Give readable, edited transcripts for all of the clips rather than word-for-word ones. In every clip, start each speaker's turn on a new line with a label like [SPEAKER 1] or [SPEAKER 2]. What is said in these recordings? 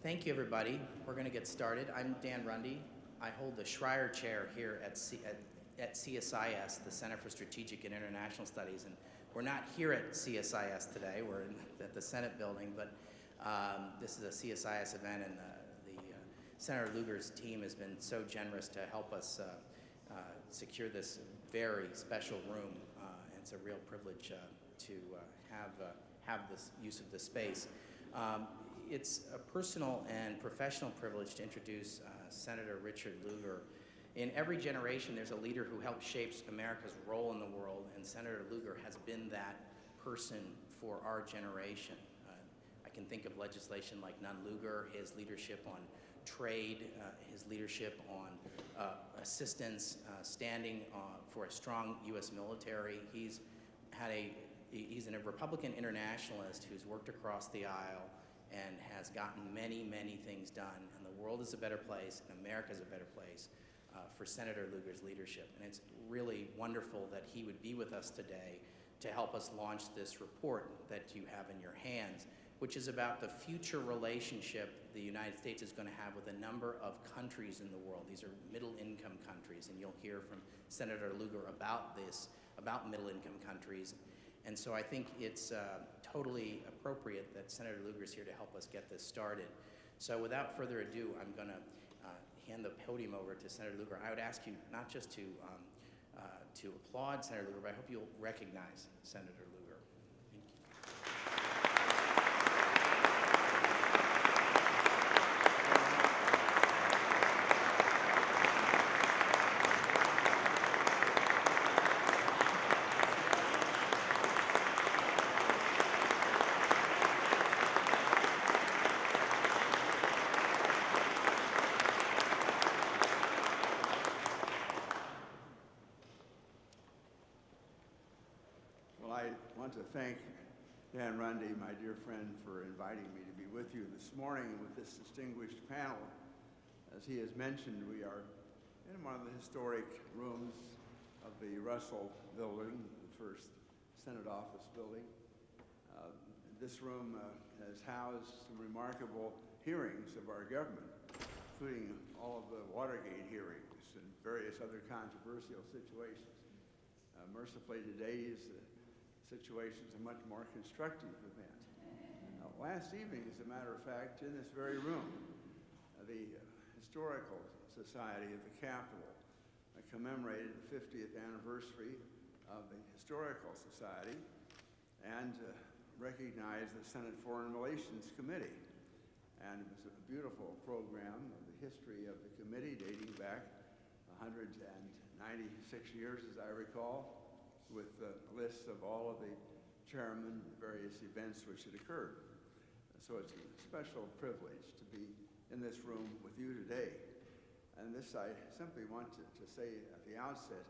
[SPEAKER 1] Thank you, everybody. We're going to get started. I'm Dan Runde. I hold the Schreier Chair here at CSIS, the Center for Strategic and International Studies. And we're not here at CSIS today. We're at the Senate building, but this is a CSIS event, and Senator Lugar's team has been so generous to help us secure this very special room. It's a real privilege to have this use of the space. It's a personal and professional privilege to introduce Senator Richard Lugar. In every generation, there's a leader who helps shape America's role in the world, and Senator Lugar has been that person for our generation. I can think of legislation like Lugar, his leadership on trade, his leadership on assistance, standing for a strong U.S. military. He's a Republican internationalist who's worked across the aisle and has gotten many, many things done. And the world is a better place, and America is a better place for Senator Lugar's leadership. And it's really wonderful that he would be with us today to help us launch this report that you have in your hands, which is about the future relationship the United States is going to have with a number of countries in the world. These are middle-income countries, and you'll hear from Senator Lugar about this, about middle-income countries. And so I think it's totally appropriate that Senator Lugar is here to help us get this started. So without further ado, I'm going to hand the podium over to Senator Lugar. I would ask you not just to applaud Senator Lugar, but I hope you'll recognize Senator Lugar.
[SPEAKER 2] I want to thank Dan Runde, my dear friend, for inviting me to be with you this morning with this distinguished panel. As he has mentioned, we are in one of the historic rooms of the Russell Building, the first Senate office building. This room has housed some remarkable hearings of our government, including all of the Watergate hearings and various other controversial situations. Mercifully, today's situation is a much more constructive event. Last evening, as a matter of fact, in this very room, the Historical Society of the Capitol commemorated the 50th anniversary of the Historical Society and recognized the Senate Foreign Relations Committee. And it was a beautiful program of the history of the committee dating back 196 years, as I recall, with lists of all of the chairmen, various events which had occurred. So it's a special privilege to be in this room with you today. And this I simply want to say at the outset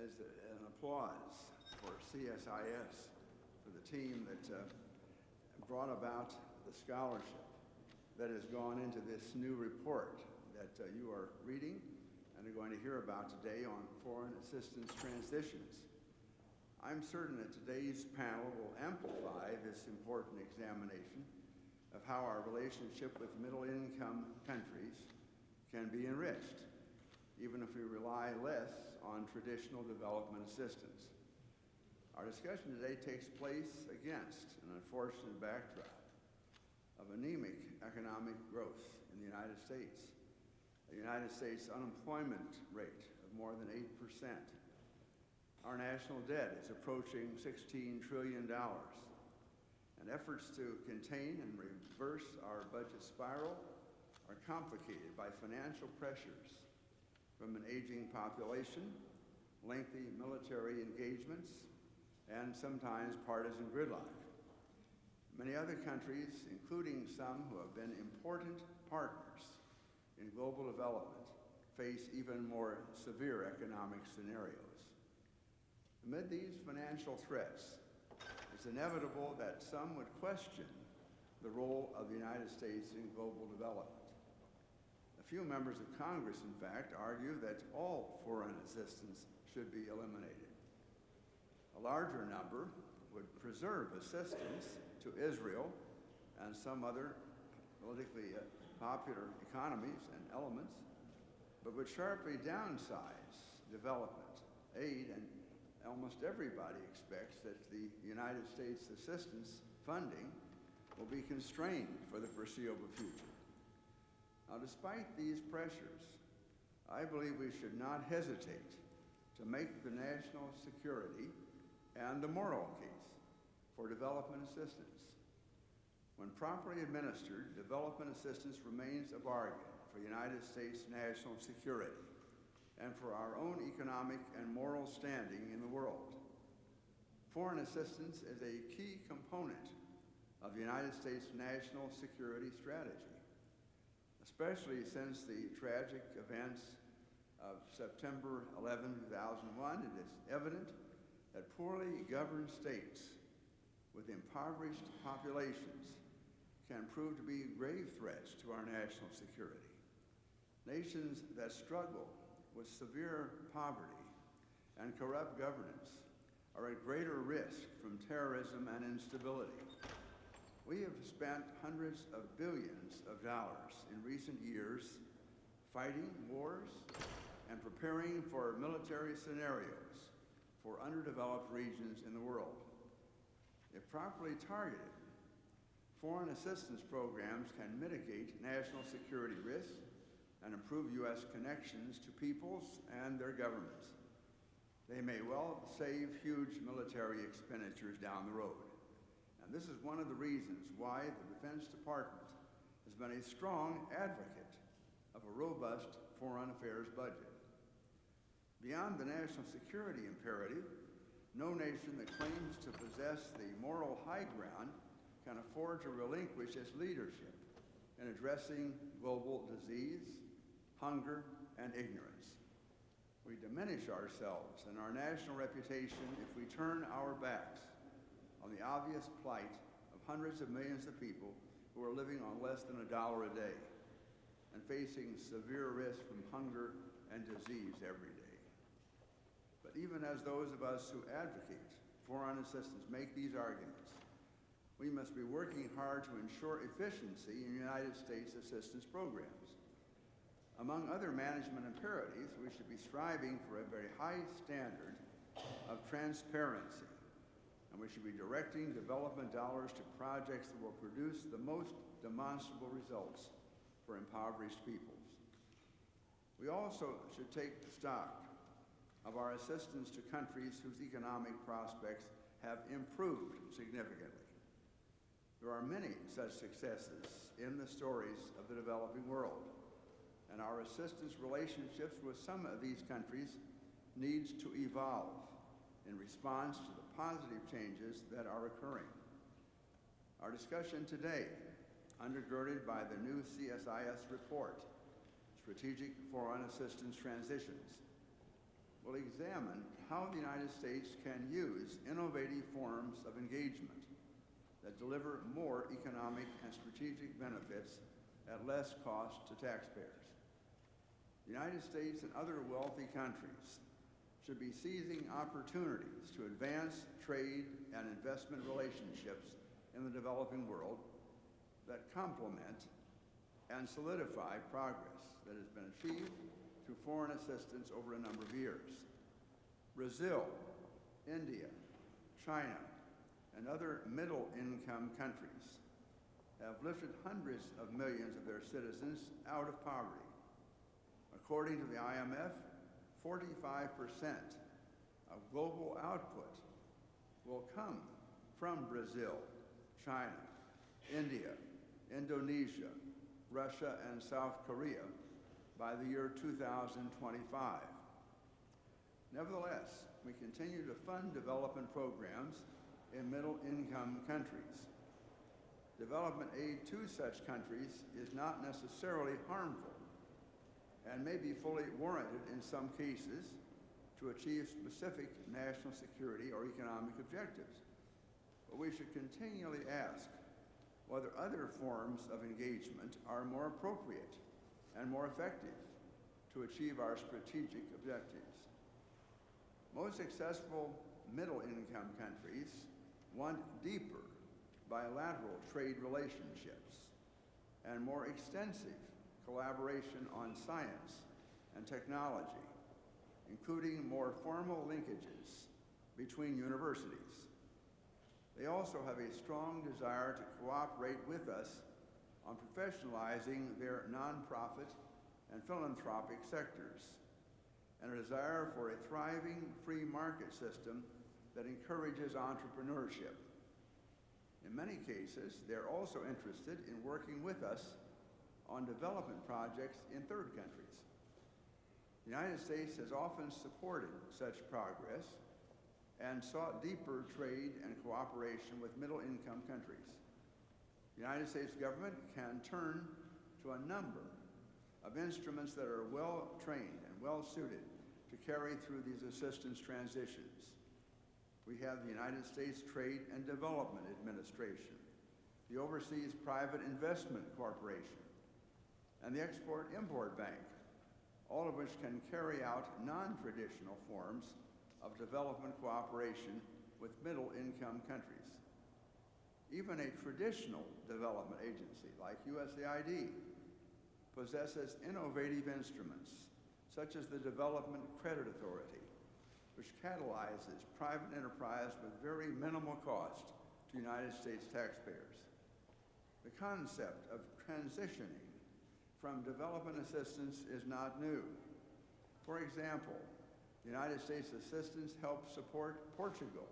[SPEAKER 2] is an applause for CSIS, for the team that brought about the scholarship that has gone into this new report that you are reading and are going to hear about today on foreign assistance transitions. I'm certain that today's panel will amplify this important examination of how our relationship with middle-income countries can be enriched, even if we rely less on traditional development assistance. Our discussion today takes place against an unfortunate backdrop of anemic economic growth in the United States, a United States unemployment rate of more than 8%. Our national debt is approaching $16 trillion, and efforts to contain and reverse our budget spiral are complicated by financial pressures from an aging population, lengthy military engagements, and sometimes partisan gridlock. Many other countries, including some who have been important partners in global development, face even more severe economic scenarios. Amid these financial threats, it's inevitable that some would question the role of the United States in global development. A few members of Congress, in fact, argue that all foreign assistance should be eliminated. A larger number would preserve assistance to Israel and some other politically popular economies and elements, but would sharply downsize development aid, and almost everybody expects that the United States assistance funding will be constrained for the foreseeable future. Now, despite these pressures, I believe we should not hesitate to make the national security and the moral case for development assistance. When properly administered, development assistance remains a bargain for the United States national security and for our own economic and moral standing in the world. Foreign assistance is a key component of the United States national security strategy, especially since the tragic events of September 11, 2001. It is evident that poorly governed states with impoverished populations can prove to be grave threats to our national security. Nations that struggle with severe poverty and corrupt governance are at greater risk from terrorism and instability. We have spent hundreds of billions of dollars in recent years fighting wars and preparing for military scenarios for underdeveloped regions in the world. If properly targeted, foreign assistance programs can mitigate national security risks and improve U.S. connections to peoples and their governments. They may well save huge military expenditures down the road. And this is one of the reasons why the Defense Department has been a strong advocate of a robust foreign affairs budget. Beyond the national security imperative, no nation that claims to possess the moral high ground can afford to relinquish its leadership in addressing global disease, hunger, and ignorance. We diminish ourselves and our national reputation if we turn our backs on the obvious plight of hundreds of millions of people who are living on less than $1 a day and facing severe risk from hunger and disease every day. But even as those of us who advocate foreign assistance make these arguments, we must be working hard to ensure efficiency in United States assistance programs. Among other management imperatives, we should be striving for a very high standard of transparency, and we should be directing development dollars to projects that will produce the most demonstrable results for impoverished peoples. We also should take stock of our assistance to countries whose economic prospects have improved significantly. There are many such successes in the stories of the developing world, and our assistance relationships with some of these countries needs to evolve in response to the positive changes that are occurring. Our discussion today, undergirded by the new CSIS report, Strategic Foreign Assistance Transitions, will examine how the United States can use innovative forms of engagement that deliver more economic and strategic benefits at less cost to taxpayers. The United States and other wealthy countries should be seizing opportunities to advance trade and investment relationships in the developing world that complement and solidify progress that has been achieved through foreign assistance over a number of years. Brazil, India, China, and other middle-income countries have lifted hundreds of millions of their citizens out of poverty. According to the IMF, 45% of global output will come from Brazil, China, India, Indonesia, Russia, and South Korea by the year 2025. Nevertheless, we continue to fund development programs in middle-income countries. Development aid to such countries is not necessarily harmful and may be fully warranted in some cases to achieve specific national security or economic objectives. But we should continually ask whether other forms of engagement are more appropriate and more effective to achieve our strategic objectives. Most successful middle-income countries want deeper bilateral trade relationships, and more extensive collaboration on science and technology, including more formal linkages between universities. They also have a strong desire to cooperate with us on professionalizing their nonprofit and philanthropic sectors, and a desire for a thriving free market system that encourages entrepreneurship. In many cases, they're also interested in working with us on development projects in third countries. The United States has often supported such progress and sought deeper trade and cooperation with middle-income countries. The United States government can turn to a number of instruments that are well-trained and well-suited to carry through these assistance transitions. We have the United States Trade and Development Administration, the Overseas Private Investment Corporation, and the Export-Import Bank, all of which can carry out non-traditional forms of development cooperation with middle-income countries. Even a traditional development agency like USAID possesses innovative instruments, such as the Development Credit Authority, which catalyzes private enterprise with very minimal cost to United States taxpayers. The concept of transitioning from development assistance is not new. For example, the United States assistance helped support Portugal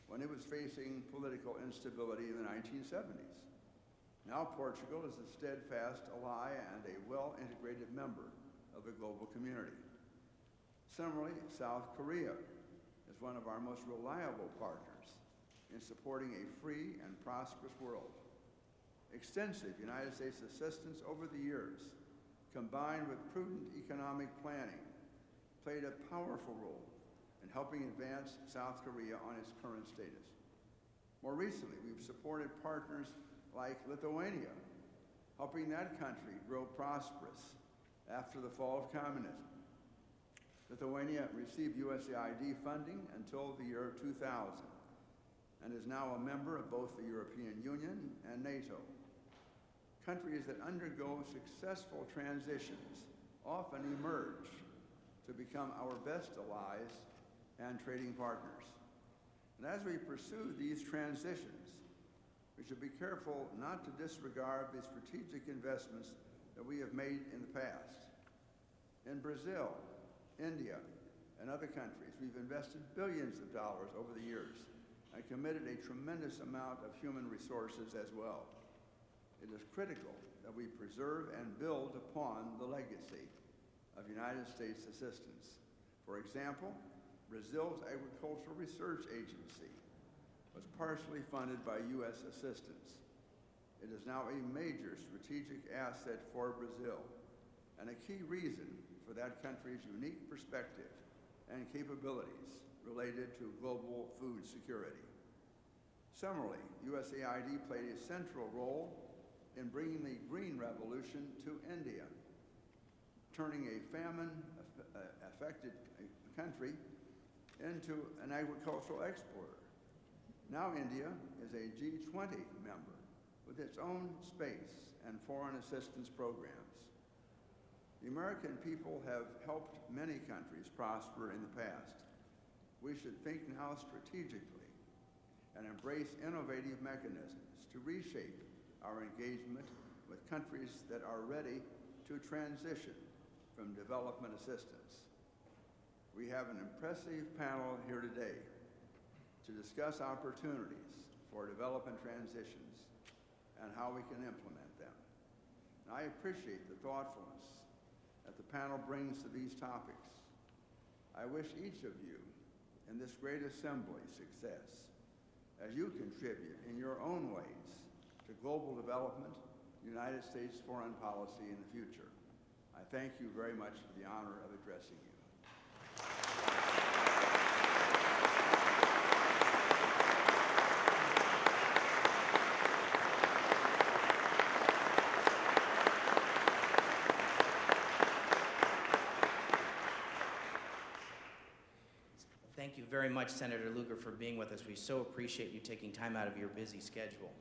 [SPEAKER 2] when it was facing political instability in the 1970s. Now Portugal is a steadfast ally and a well-integrated member of the global community. Similarly, South Korea is one of our most reliable partners in supporting a free and prosperous world. Extensive United States assistance over the years, combined with prudent economic planning, played a powerful role in helping advance South Korea on its current status. More recently, we've supported partners like Lithuania, helping that country grow prosperous after the fall of communism. Lithuania received USAID funding until the year 2000 and is now a member of both the European Union and NATO. Countries that undergo successful transitions often emerge to become our best allies and trading partners. And as we pursue these transitions, we should be careful not to disregard the strategic investments that we have made in the past. In Brazil, India, and other countries, we've invested billions of dollars over the years and committed a tremendous amount of human resources as well. It is critical that we preserve and build upon the legacy of United States assistance. For example, Brazil's Agricultural Research Agency was partially funded by U.S. assistance. It is now a major strategic asset for Brazil and a key reason for that country's unique perspective and capabilities related to global food security. Similarly, USAID played a central role in bringing the Green Revolution to India, turning a famine-affected country into an agricultural exporter. Now India is a G20 member with its own space and foreign assistance programs. The American people have helped many countries prosper in the past. We should think now strategically and embrace innovative mechanisms to reshape our engagement with countries that are ready to transition from development assistance. We have an impressive panel here today to discuss opportunities for development transitions and how we can implement them. And I appreciate the thoughtfulness that the panel brings to these topics. I wish each of you in this great assembly success as you contribute in your own ways to global development, United States foreign policy in the future. I thank you very much for the honor of addressing you.
[SPEAKER 1] Thank you very much, Senator Lugar, for being with us. We so appreciate you taking time out of your busy schedule.